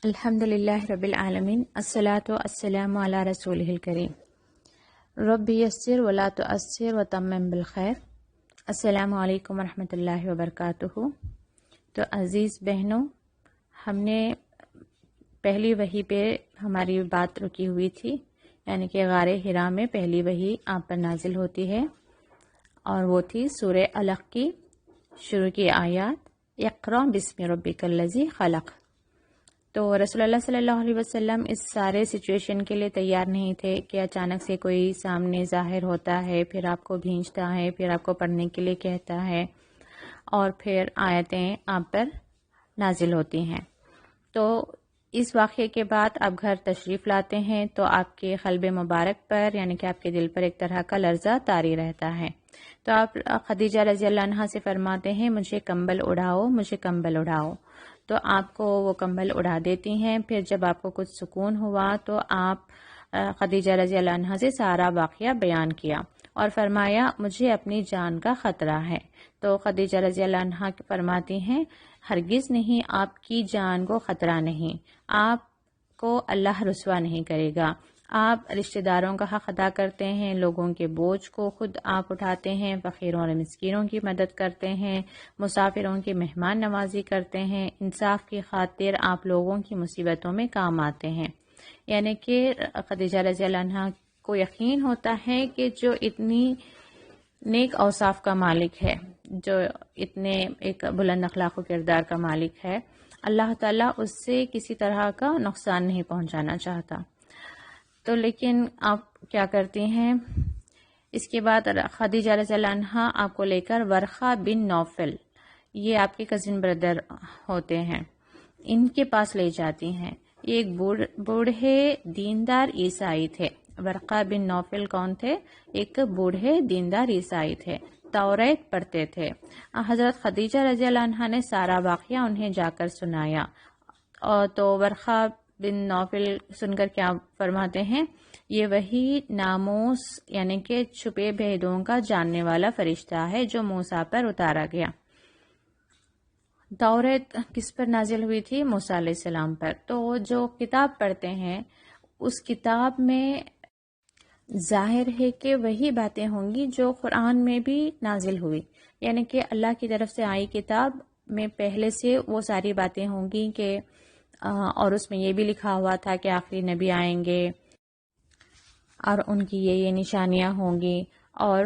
الحمدللہ رب العالمین الصلاۃ والسلام علی رسولہ الکریم رب یسر ولا تعسر وتمم بالخیر۔ السلام علیکم ورحمۃ اللہ وبرکاتہ۔ تو عزیز بہنوں، ہم نے پہلی وحی پہ ہماری بات رکی ہوئی تھی، یعنی کہ غار حرا میں پہلی وحی آپ پر نازل ہوتی ہے، اور وہ تھی سورہ علق کی شروع کی آیات، اقرأ بسم ربک الذی خلق۔ تو رسول اللہ صلی اللہ علیہ وسلم اس سارے سچویشن کے لیے تیار نہیں تھے کہ اچانک سے کوئی سامنے ظاہر ہوتا ہے، پھر آپ کو بھیجتا ہے، پھر آپ کو پڑھنے کے لیے کہتا ہے، اور پھر آیتیں آپ پر نازل ہوتی ہیں۔ تو اس واقعے کے بعد آپ گھر تشریف لاتے ہیں تو آپ کے قلب مبارک پر، یعنی کہ آپ کے دل پر ایک طرح کا لرزہ طاری رہتا ہے۔ تو آپ خدیجہ رضی اللہ عنہا سے فرماتے ہیں، مجھے کمبل اڑاؤ، مجھے کمبل اڑاؤ۔ تو آپ کو وہ کمبل اڑا دیتی ہیں۔ پھر جب آپ کو کچھ سکون ہوا تو آپ خدیجہ رضی اللہ عنہا سے سارا واقعہ بیان کیا اور فرمایا مجھے اپنی جان کا خطرہ ہے۔ تو خدیجہ رضی اللہ عنہا فرماتی ہیں، ہرگز نہیں، آپ کی جان کو خطرہ نہیں، آپ کو اللہ رسوا نہیں کرے گا۔ آپ رشتہ داروں کا حق ادا کرتے ہیں، لوگوں کے بوجھ کو خود آپ اٹھاتے ہیں، فقیروں اور مسکینوں کی مدد کرتے ہیں، مسافروں کی مہمان نوازی کرتے ہیں، انصاف کی خاطر آپ لوگوں کی مصیبتوں میں کام آتے ہیں۔ یعنی کہ خدیجہ رضی اللہ عنہا کو یقین ہوتا ہے کہ جو اتنی نیک اوصاف کا مالک ہے، جو اتنے ایک بلند اخلاق و کردار کا مالک ہے، اللہ تعالیٰ اس سے کسی طرح کا نقصان نہیں پہنچانا چاہتا۔ تو لیکن آپ کیا کرتی ہیں؟ اس کے بعد خدیجہ رضی اللہ عنہا آپ کو لے کر ورقہ بن نوفل، یہ آپ کے کزن بردر ہوتے ہیں، ان کے پاس لے جاتی ہیں۔ یہ ایک بوڑھے دیندار عیسائی تھے۔ ورقہ بن نوفل کون تھے؟ ایک بوڑھے دیندار عیسائی تھے، توریت پڑھتے تھے۔ حضرت خدیجہ رضی اللہ عنہا نے سارا واقعہ انہیں جا کر سنایا، اور تو ورقہ بن نوفل سن کر کیا فرماتے ہیں، یہ وہی ناموس یعنی کہ چھپے بھیدوں کا جاننے والا فرشتہ ہے جو موسیٰ پر اتارا گیا۔ توریت کس پر نازل ہوئی تھی؟ موسیٰ علیہ السلام پر۔ تو جو کتاب پڑھتے ہیں اس کتاب میں ظاہر ہے کہ وہی باتیں ہوں گی جو قرآن میں بھی نازل ہوئی، یعنی کہ اللہ کی طرف سے آئی کتاب میں پہلے سے وہ ساری باتیں ہوں گی کہ اور اس میں یہ بھی لکھا ہوا تھا کہ آخری نبی آئیں گے اور ان کی یہ نشانیاں ہوں گی، اور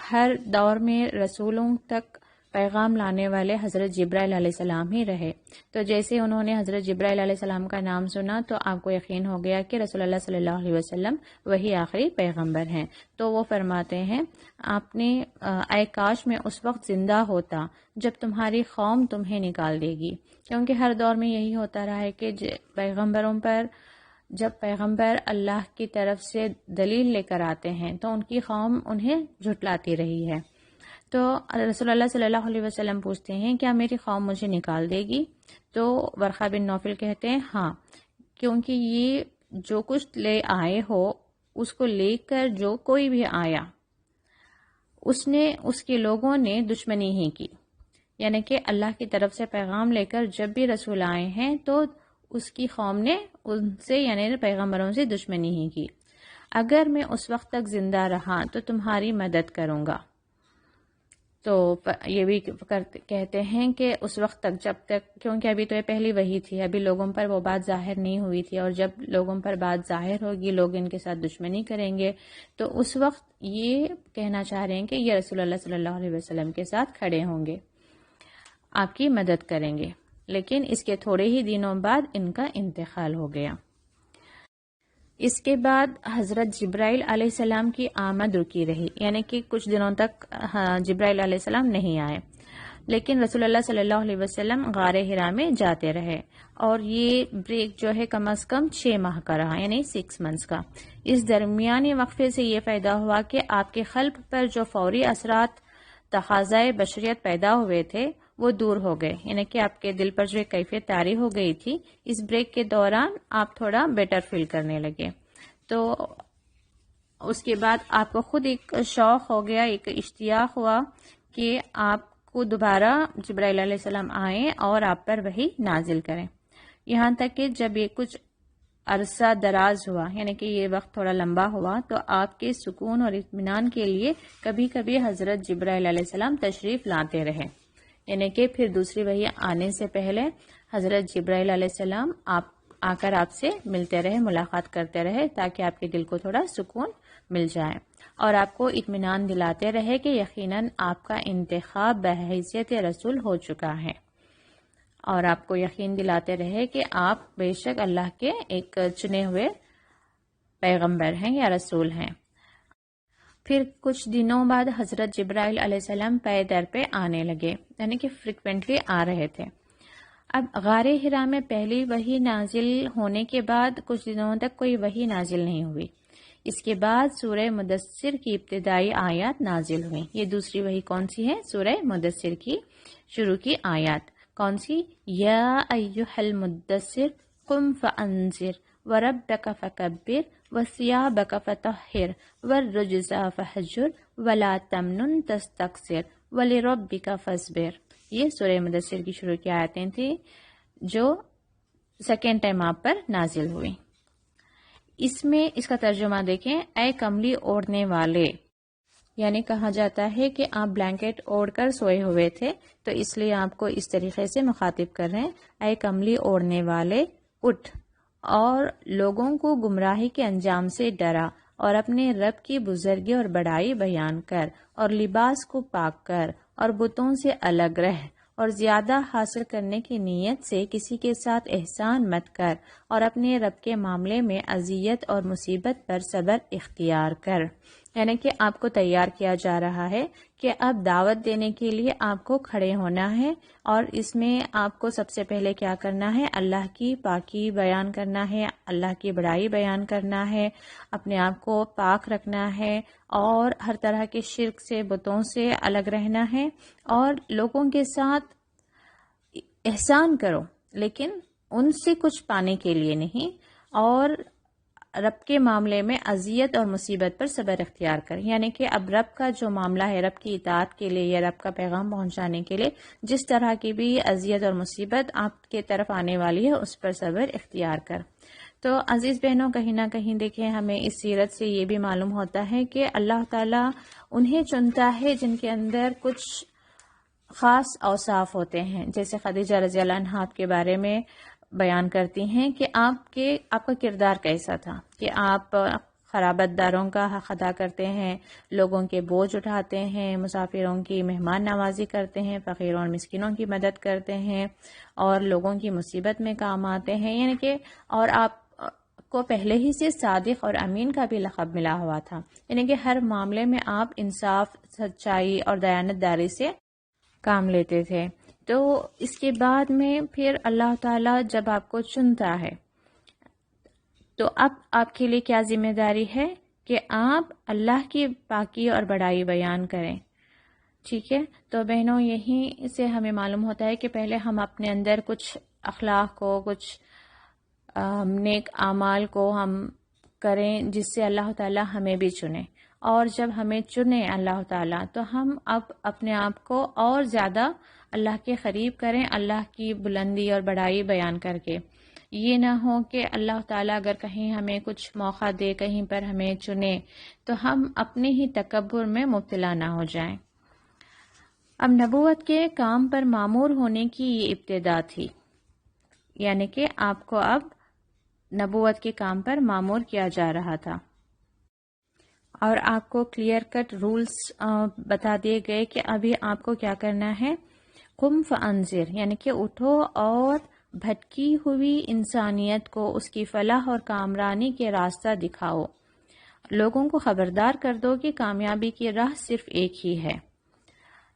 ہر دور میں رسولوں تک پیغام لانے والے حضرت جبرائیل علیہ السلام ہی رہے۔ تو جیسے انہوں نے حضرت جبرائیل علیہ السلام کا نام سنا تو آپ کو یقین ہو گیا کہ رسول اللہ صلی اللہ علیہ وسلم وہی آخری پیغمبر ہیں۔ تو وہ فرماتے ہیں، آپ نے اے کاش میں اس وقت زندہ ہوتا جب تمہاری قوم تمہیں نکال دے گی، کیونکہ ہر دور میں یہی ہوتا رہا ہے کہ پیغمبروں پر جب پیغمبر اللہ کی طرف سے دلیل لے کر آتے ہیں تو ان کی قوم انہیں جھٹلاتی رہی ہے۔ تو رسول اللہ صلی اللہ علیہ وسلم پوچھتے ہیں، کیا میری قوم مجھے نکال دے گی؟ تو ورقہ بن نوفل کہتے ہیں ہاں، کیونکہ یہ جو کچھ لے آئے ہو اس کو لے کر جو کوئی بھی آیا اس کے لوگوں نے دشمنی ہی کی، یعنی کہ اللہ کی طرف سے پیغام لے کر جب بھی رسول آئے ہیں تو اس کی قوم نے ان سے یعنی پیغمبروں سے دشمنی ہی کی۔ اگر میں اس وقت تک زندہ رہا تو تمہاری مدد کروں گا۔ تو یہ بھی کہتے ہیں کہ اس وقت تک، جب تک، کیونکہ ابھی تو یہ پہلی وحی تھی، ابھی لوگوں پر وہ بات ظاہر نہیں ہوئی تھی، اور جب لوگوں پر بات ظاہر ہوگی لوگ ان کے ساتھ دشمنی کریں گے، تو اس وقت یہ کہنا چاہ رہے ہیں کہ یہ رسول اللہ صلی اللہ علیہ وسلم کے ساتھ کھڑے ہوں گے، آپ کی مدد کریں گے۔ لیکن اس کے تھوڑے ہی دنوں بعد ان کا انتقال ہو گیا۔ اس کے بعد حضرت جبرائیل علیہ السلام کی آمد رکی رہی، یعنی کہ کچھ دنوں تک جبرائیل علیہ السلام نہیں آئے، لیکن رسول اللہ صلی اللہ علیہ وسلم غار حرا میں جاتے رہے، اور یہ بریک جو ہے کم از کم 6 ماہ کا رہا، یعنی 6 منتھس کا۔ اس درمیانی وقفے سے یہ پیدا ہوا کہ آپ کے قلب پر جو فوری اثرات تقاضائے بشریت پیدا ہوئے تھے وہ دور ہو گئے، یعنی کہ آپ کے دل پر جو ایک کیفیت طاری ہو گئی تھی، اس بریک کے دوران آپ تھوڑا بیٹر فیل کرنے لگے۔ تو اس کے بعد آپ کو خود ایک شوق ہو گیا، ایک اشتیاق ہوا کہ آپ کو دوبارہ جبرائیل علیہ السلام آئیں اور آپ پر وحی نازل کریں۔ یہاں تک کہ جب یہ کچھ عرصہ دراز ہوا، یعنی کہ یہ وقت تھوڑا لمبا ہوا، تو آپ کے سکون اور اطمینان کے لیے کبھی کبھی حضرت جبرائیل علیہ السلام تشریف لاتے رہے، یعنی کہ پھر دوسری وحی آنے سے پہلے حضرت جبرائیل علیہ السلام آ کر آپ سے ملتے رہے، ملاقات کرتے رہے، تاکہ آپ کے دل کو تھوڑا سکون مل جائے اور آپ کو اطمینان دلاتے رہے کہ یقیناً آپ کا انتخاب بحیثیت رسول ہو چکا ہے، اور آپ کو یقین دلاتے رہے کہ آپ بے شک اللہ کے ایک چنے ہوئے پیغمبر ہیں یا رسول ہیں۔ پھر کچھ دنوں بعد حضرت جبرائیل علیہ السلام پے در پہ آنے لگے، یعنی کہ فریکوینٹلی آ رہے تھے۔ اب غار حرا میں پہلی وحی نازل ہونے کے بعد کچھ دنوں تک کوئی وحی نازل نہیں ہوئی۔ اس کے بعد سورہ مدثر کی ابتدائی آیات نازل ہوئی۔ یہ دوسری وحی کون سی ہے؟ سورہ مدثر کی شروع کی آیات کون سی؟ یا ایھا المدثر قم فانذر وربک فکبر وثیابک فطہر والرجز فہجر ولا تمنن تستکثر ولربک فاصبر۔ یہ سورہ مدثر کی شروع کی آیتیں تھیں جو سیکنڈ ٹائم آپ پر نازل ہوئی۔ اس میں اس کا ترجمہ دیکھیں، اے کملی اوڑھنے والے، یعنی کہا جاتا ہے کہ آپ بلینکٹ اوڑھ کر سوئے ہوئے تھے، تو اس لیے آپ کو اس طریقے سے مخاطب کر رہے ہیں، اے کملی اوڑھنے والے اٹھ اور لوگوں کو گمراہی کے انجام سے ڈرا اور اپنے رب کی بزرگی اور بڑائی بیان کر اور لباس کو پاک کر اور بتوں سے الگ رہ اور زیادہ حاصل کرنے کی نیت سے کسی کے ساتھ احسان مت کر اور اپنے رب کے معاملے میں اذیت اور مصیبت پر صبر اختیار کر۔ یعنی کہ آپ کو تیار کیا جا رہا ہے کہ اب دعوت دینے کے لیے آپ کو کھڑے ہونا ہے، اور اس میں آپ کو سب سے پہلے کیا کرنا ہے؟ اللہ کی پاکی بیان کرنا ہے، اللہ کی بڑائی بیان کرنا ہے، اپنے آپ کو پاک رکھنا ہے اور ہر طرح کے شرک سے، بتوں سے الگ رہنا ہے، اور لوگوں کے ساتھ احسان کرو لیکن ان سے کچھ پانے کے لیے نہیں، اور رب کے معاملے میں اذیت اور مصیبت پر صبر اختیار کر۔ یعنی کہ اب رب کا جو معاملہ ہے، رب کی اطاعت کے لیے یا رب کا پیغام پہنچانے کے لیے جس طرح کی بھی اذیت اور مصیبت آپ کے طرف آنے والی ہے، اس پر صبر اختیار کر۔ تو عزیز بہنوں، کہیں نہ کہیں دیکھیں ہمیں اس سیرت سے یہ بھی معلوم ہوتا ہے کہ اللہ تعالیٰ انہیں چنتا ہے جن کے اندر کچھ خاص اوصاف ہوتے ہیں، جیسے خدیجہ رضی اللہ عنہا آپ کے بارے میں بیان کرتی ہیں کہ آپ کا کردار کیسا تھا، کہ آپ خرابت داروں کا حق ادا کرتے ہیں، لوگوں کے بوجھ اٹھاتے ہیں، مسافروں کی مہمان نوازی کرتے ہیں، فقیروں اور مسکینوں کی مدد کرتے ہیں اور لوگوں کی مصیبت میں کام آتے ہیں، یعنی کہ اور آپ کو پہلے ہی سے صادق اور امین کا بھی لقب ملا ہوا تھا، یعنی کہ ہر معاملے میں آپ انصاف، سچائی اور دیانت داری سے کام لیتے تھے۔ تو اس کے بعد میں پھر اللہ تعالیٰ جب آپ کو چنتا ہے تو اب آپ کے لیے کیا ذمہ داری ہے کہ آپ اللہ کی پاکی اور بڑائی بیان کریں، ٹھیک ہے؟ تو بہنوں، یہیں سے ہمیں معلوم ہوتا ہے کہ پہلے ہم اپنے اندر کچھ اخلاق کو، کچھ نیک اعمال کو ہم کریں جس سے اللہ تعالیٰ ہمیں بھی چنے، اور جب ہمیں چنے اللہ تعالیٰ تو ہم اب اپنے آپ کو اور زیادہ اللہ کے قریب کریں، اللہ کی بلندی اور بڑائی بیان کر کے۔ یہ نہ ہو کہ اللہ تعالیٰ اگر کہیں ہمیں کچھ موقع دے، کہیں پر ہمیں چنے، تو ہم اپنے ہی تکبر میں مبتلا نہ ہو جائیں۔ اب نبوت کے کام پر مامور ہونے کی یہ ابتدا تھی، یعنی کہ آپ کو اب نبوت کے کام پر مامور کیا جا رہا تھا، اور آپ کو کلیئر کٹ رولز بتا دیے گئے کہ ابھی آپ کو کیا کرنا ہے۔ قم فانذر، یعنی کہ اٹھو اور بھٹکی ہوئی انسانیت کو اس کی فلاح اور کامرانی کے راستہ دکھاؤ، لوگوں کو خبردار کر دو کہ کامیابی کی راہ صرف ایک ہی ہے،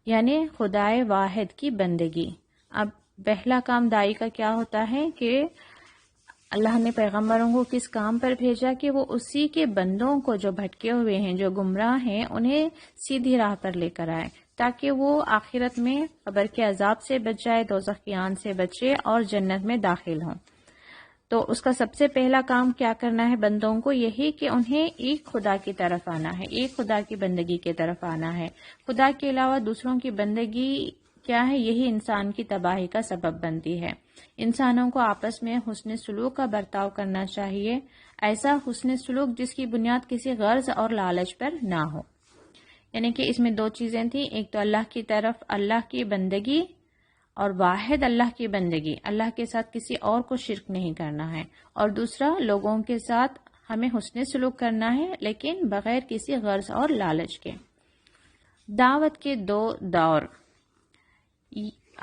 یعنی خدائے واحد کی بندگی۔ اب پہلا کام دائی کا کیا ہوتا ہے کہ اللہ نے پیغمبروں کو کس کام پر بھیجا کہ وہ اسی کے بندوں کو جو بھٹکے ہوئے ہیں، جو گمراہ ہیں، انہیں سیدھی راہ پر لے کر آئے، تاکہ وہ آخرت میں قبر کے عذاب سے بچ جائے، دوزخ کی آگ سے بچے اور جنت میں داخل ہوں۔ تو اس کا سب سے پہلا کام کیا کرنا ہے بندوں کو؟ یہی کہ انہیں ایک خدا کی طرف آنا ہے، ایک خدا کی بندگی کی طرف آنا ہے، خدا کے علاوہ دوسروں کی بندگی کیا ہے؟ یہی انسان کی تباہی کا سبب بنتی ہے۔ انسانوں کو آپس میں حسن سلوک کا برتاؤ کرنا چاہیے، ایسا حسن سلوک جس کی بنیاد کسی غرض اور لالچ پر نہ ہو۔ یعنی کہ اس میں دو چیزیں تھیں، ایک تو اللہ کی طرف اللہ کی بندگی اور واحد اللہ کی بندگی، اللہ کے ساتھ کسی اور کو شرک نہیں کرنا ہے، اور دوسرا لوگوں کے ساتھ ہمیں حسن سلوک کرنا ہے لیکن بغیر کسی غرض اور لالچ کے۔ دعوت کے دو دور،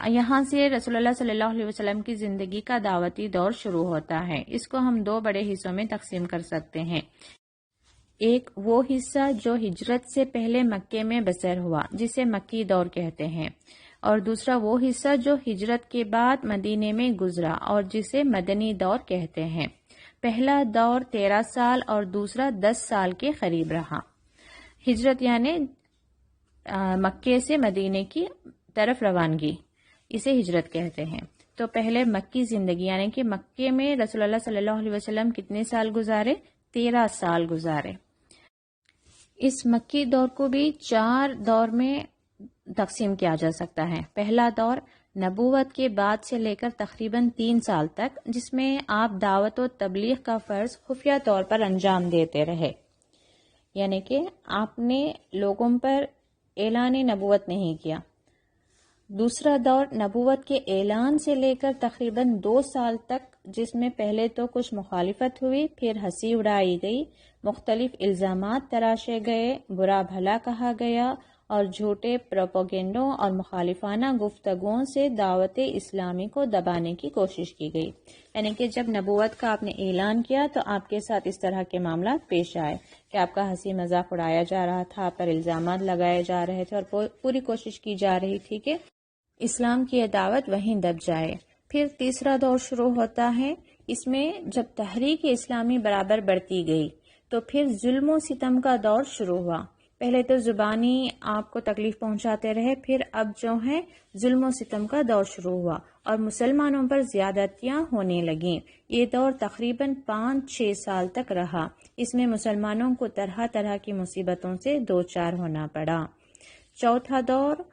یہاں سے رسول اللہ صلی اللہ علیہ وسلم کی زندگی کا دعوتی دور شروع ہوتا ہے۔ اس کو ہم دو بڑے حصوں میں تقسیم کر سکتے ہیں۔ ایک وہ حصہ جو ہجرت سے پہلے مکے میں بسر ہوا، جسے مکی دور کہتے ہیں، اور دوسرا وہ حصہ جو ہجرت کے بعد مدینے میں گزرا اور جسے مدنی دور کہتے ہیں۔ پہلا دور 13 سال اور دوسرا 10 سال کے قریب رہا۔ ہجرت یعنی مکے سے مدینے کی طرف روانگی، اسے ہجرت کہتے ہیں۔ تو پہلے مکی زندگی یعنی کہ مکے میں رسول اللہ صلی اللہ علیہ وسلم کتنے سال گزارے؟ 13 سال گزارے۔ اس مکی دور کو بھی 4 دور میں تقسیم کیا جا سکتا ہے۔ پہلا دور نبوت کے بعد سے لے کر تقریباً 3 سال تک، جس میں آپ دعوت و تبلیغ کا فرض خفیہ طور پر انجام دیتے رہے، یعنی کہ آپ نے لوگوں پر اعلان نبوت نہیں کیا۔ دوسرا دور نبوت کے اعلان سے لے کر تقریباً 2 سال تک، جس میں پہلے تو کچھ مخالفت ہوئی، پھر ہنسی اڑائی گئی، مختلف الزامات تراشے گئے، برا بھلا کہا گیا اور جھوٹے پروپیگنڈوں اور مخالفانہ گفتگوؤں سے دعوت اسلامی کو دبانے کی کوشش کی گئی۔ یعنی کہ جب نبوت کا آپ نے اعلان کیا تو آپ کے ساتھ اس طرح کے معاملات پیش آئے کہ آپ کا ہنسی مذاق اڑایا جا رہا تھا، آپ پر الزامات لگائے جا رہے تھے اور پوری کوشش کی جا رہی تھی کہ اسلام کی یہ دعوت وہیں دب جائے۔ پھر تیسرا دور شروع ہوتا ہے۔ اس میں جب تحریک اسلامی برابر بڑھتی گئی تو پھر ظلم و ستم کا دور شروع ہوا۔ پہلے تو زبانی آپ کو تکلیف پہنچاتے رہے، پھر اب جو ہے ظلم و ستم کا دور شروع ہوا اور مسلمانوں پر زیادتیاں ہونے لگیں۔ یہ دور تقریباً 5-6 سال تک رہا۔ اس میں مسلمانوں کو طرح طرح کی مصیبتوں سے دوچار ہونا پڑا۔ چوتھا دور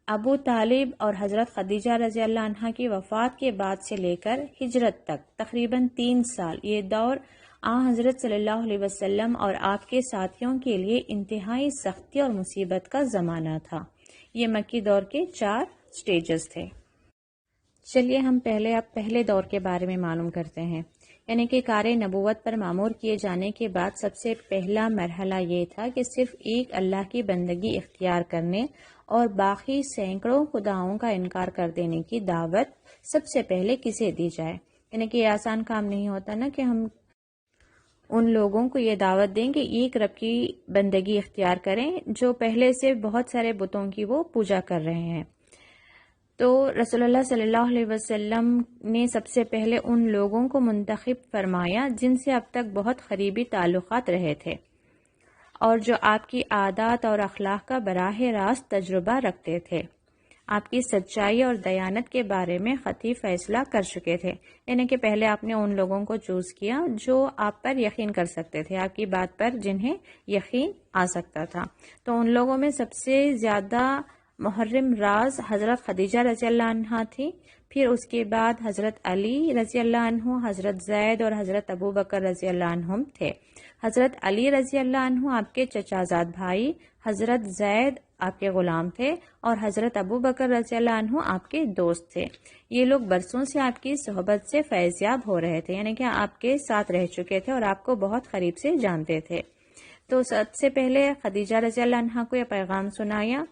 ابو طالب اور حضرت خدیجہ رضی اللہ عنہا کی وفات کے بعد سے لے کر ہجرت تک تقریباً 3 سال، یہ دور حضرت صلی اللہ علیہ وسلم اور آپ کے ساتھیوں کے لیے انتہائی سختی اور مصیبت کا زمانہ تھا۔ یہ مکی دور کے 4 سٹیجز تھے۔ چلیے ہم پہلے دور کے بارے میں معلوم کرتے ہیں۔ یعنی کہ کار نبوت پر معمور کیے جانے کے بعد سب سے پہلا مرحلہ یہ تھا کہ صرف ایک اللہ کی بندگی اختیار کرنے اور باقی سینکڑوں خداؤں کا انکار کر دینے کی دعوت سب سے پہلے کسے دی جائے۔ یعنی کہ یہ آسان کام نہیں ہوتا نا کہ ہم ان لوگوں کو یہ دعوت دیں کہ ایک رب کی بندگی اختیار کریں جو پہلے سے بہت سارے بتوں کی وہ پوجا کر رہے ہیں۔ تو رسول اللہ صلی اللہ علیہ وسلم نے سب سے پہلے ان لوگوں کو منتخب فرمایا جن سے اب تک بہت قریبی تعلقات رہے تھے اور جو آپ کی عادات اور اخلاق کا براہ راست تجربہ رکھتے تھے، آپ کی سچائی اور دیانت کے بارے میں قطعی فیصلہ کر چکے تھے۔ یعنی کہ پہلے آپ نے ان لوگوں کو چوز کیا جو آپ پر یقین کر سکتے تھے، آپ کی بات پر جنہیں یقین آ سکتا تھا۔ تو ان لوگوں میں سب سے زیادہ محرم راز حضرت خدیجہ رضی اللہ عنہا تھی، پھر اس کے بعد حضرت علی رضی اللہ عنہ، حضرت زید اور حضرت ابو بکر رضی اللہ عنہم تھے۔ حضرت علی رضی اللہ عنہ آپ کے چچا زاد بھائی، حضرت زید آپ کے غلام تھے اور حضرت ابو بکر رضی اللہ عنہ آپ کے دوست تھے۔ یہ لوگ برسوں سے آپ کی صحبت سے فیض یاب ہو رہے تھے، یعنی کہ آپ کے ساتھ رہ چکے تھے اور آپ کو بہت قریب سے جانتے تھے۔ تو سب سے پہلے خدیجہ رضی اللہ عنہ کو یہ پیغام سنایا،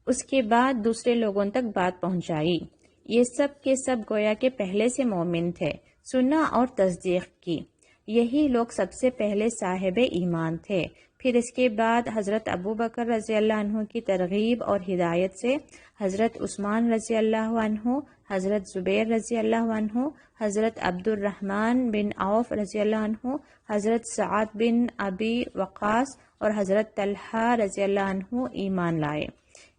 اس کے بعد دوسرے لوگوں تک بات پہنچائی۔ یہ سب کے سب گویا کہ پہلے سے مومن تھے، سنا اور تصدیق کی۔ یہی لوگ سب سے پہلے صاحب ایمان تھے۔ پھر اس کے بعد حضرت ابو بکر رضی اللہ عنہ کی ترغیب اور ہدایت سے حضرت عثمان رضی اللہ عنہ، حضرت زبیر رضی اللہ عنہ، حضرت عبد الرحمن بن عوف رضی اللہ عنہ، حضرت سعد بن ابی وقاص اور حضرت طلحہ رضی اللہ عنہ ایمان لائے۔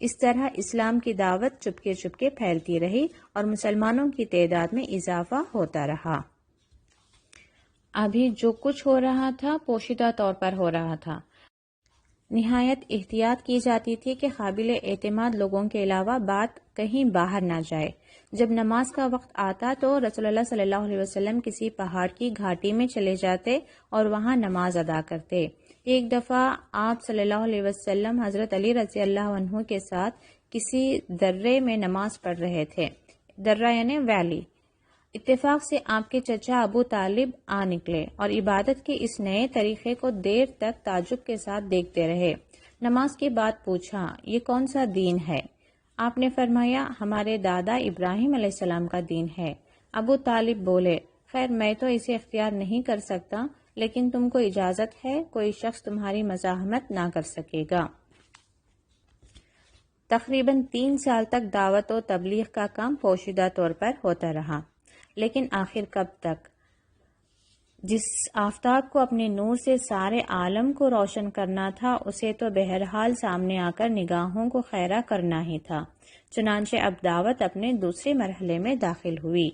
اس طرح اسلام کی دعوت چپکے چپکے پھیلتی رہی اور مسلمانوں کی تعداد میں اضافہ ہوتا رہا۔ ابھی جو کچھ ہو رہا تھا پوشیدہ طور پر ہو رہا تھا۔ نہایت احتیاط کی جاتی تھی کہ قابل اعتماد لوگوں کے علاوہ بات کہیں باہر نہ جائے۔ جب نماز کا وقت آتا تو رسول اللہ صلی اللہ علیہ وسلم کسی پہاڑ کی گھاٹی میں چلے جاتے اور وہاں نماز ادا کرتے۔ ایک دفعہ آپ صلی اللہ علیہ وسلم حضرت علی رضی اللہ عنہ کے ساتھ کسی درے میں نماز پڑھ رہے تھے۔ درہ یعنی ویلی۔ اتفاق سے آپ کے چچا ابو طالب آ نکلے اور عبادت کے اس نئے طریقے کو دیر تک تعجب کے ساتھ دیکھتے رہے۔ نماز کے بعد پوچھا، یہ کون سا دین ہے؟ آپ نے فرمایا، ہمارے دادا ابراہیم علیہ السلام کا دین ہے۔ ابو طالب بولے، خیر میں تو اسے اختیار نہیں کر سکتا، لیکن تم کو اجازت ہے، کوئی شخص تمہاری مزاحمت نہ کر سکے گا۔ تقریباً 3 سال تک دعوت و تبلیغ کا کام پوشیدہ طور پر ہوتا رہا، لیکن آخر کب تک؟ جس آفتاب کو اپنے نور سے سارے عالم کو روشن کرنا تھا، اسے تو بہرحال سامنے آ کر نگاہوں کو خیرہ کرنا ہی تھا۔ چنانچہ اب دعوت اپنے دوسرے مرحلے میں داخل ہوئی۔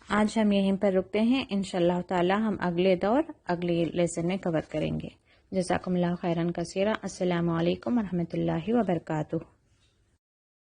آج ہم یہیں پر رکتے ہیں، انشاءاللہ تعالی ہم اگلے دور اگلی لیسن میں کور کریں گے۔ جزاکم اللہ خیرا کثیرا۔ السلام علیکم ورحمۃ اللہ وبرکاتہ۔